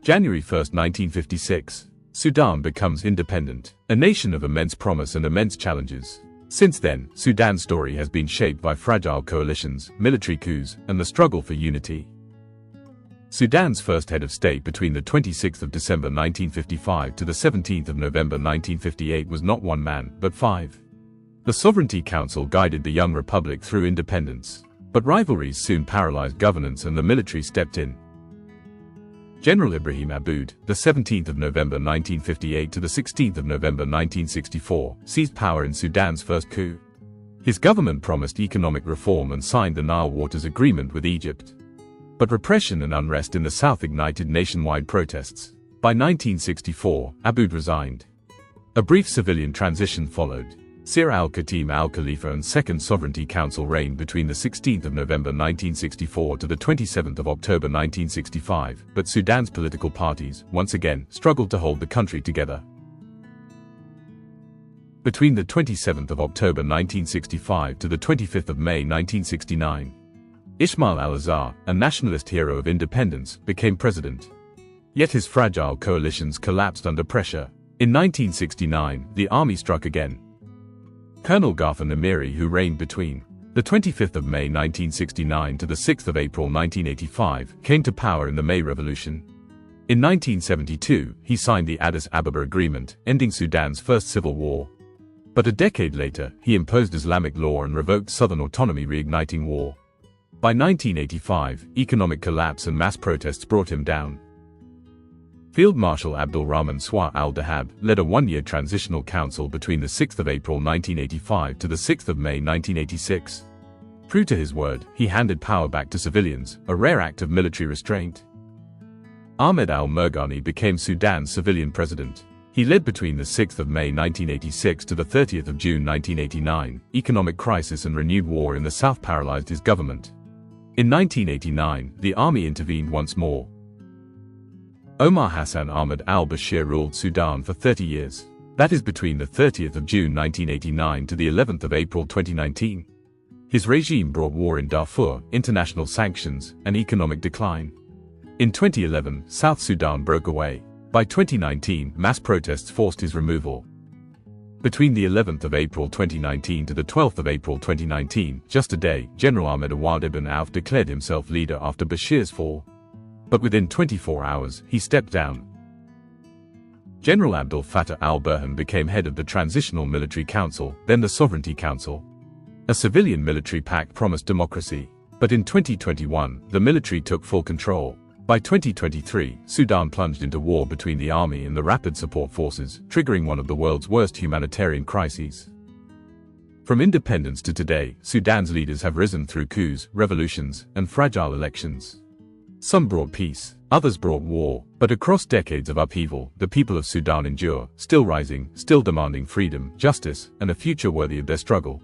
January 1, 1956. Sudan becomes independent, a nation of immense promise and immense challenges. Since then, Sudan's story has been shaped by fragile coalitions, military coups, and the struggle for unity. Sudan's first head of state between the 26th of December 1955 to the 17th of November 1958 was not one man, but five. The Sovereignty Council guided the young republic through independence. But rivalries soon paralyzed governance and the military stepped in. General Ibrahim Abboud, the 17th of November 1958 to the 16th of November 1964, seized power in Sudan's first coup. His government promised economic reform and signed the Nile Waters Agreement with Egypt. But repression and unrest in the south ignited nationwide protests. By 1964, Abboud resigned. A brief civilian transition followed. Sir al-Khatim al-Khalifa and Second Sovereignty Council reigned between the 16th of November 1964 to the 27th of October 1965, but Sudan's political parties, once again, struggled to hold the country together. Between the 27th of October 1965 to the 25th of May 1969, Ismail al-Azhari, a nationalist hero of independence, became president. Yet his fragile coalitions collapsed under pressure. In 1969, the army struck again. Colonel Gaafar Nimeiry, who reigned between the 25th of May 1969 to the 6th of April 1985, came to power in the May Revolution. In 1972, he signed the Addis Ababa Agreement, ending Sudan's first civil war. But a decade later, he imposed Islamic law and revoked southern autonomy, reigniting war. By 1985, economic collapse and mass protests brought him down. Field Marshal Abdel Fattah al-Dahab led a one-year transitional council between the 6th of April 1985 to the 6th of May 1986. True to his word, he handed power back to civilians, a rare act of military restraint. Ahmed al-Mirghani became Sudan's civilian president. He led between the 6th of May 1986 to the 30th of June 1989. Economic crisis and renewed war in the south paralyzed his government. In 1989, the army intervened once more. Omar Hassan Ahmed al-Bashir ruled Sudan for 30 years. That is between the 30th of June 1989 to the 11th of April 2019. His regime brought war in Darfur, international sanctions, and economic decline. In 2011, South Sudan broke away. By 2019, mass protests forced his removal. Between the 11th of April 2019 to the 12th of April 2019, just a day, General Ahmed Awad ibn Auf declared himself leader after Bashir's fall. But within 24 hours, he stepped down. General Abdel Fattah al-Burhan became head of the Transitional Military Council, then the Sovereignty Council. A civilian military pact promised democracy. But in 2021, the military took full control. By 2023, Sudan plunged into war between the army and the rapid support forces, triggering one of the world's worst humanitarian crises. From independence to today, Sudan's leaders have risen through coups, revolutions, and fragile elections. Some brought peace, others brought war, but across decades of upheaval, the people of Sudan endure, still rising, still demanding freedom, justice, and a future worthy of their struggle.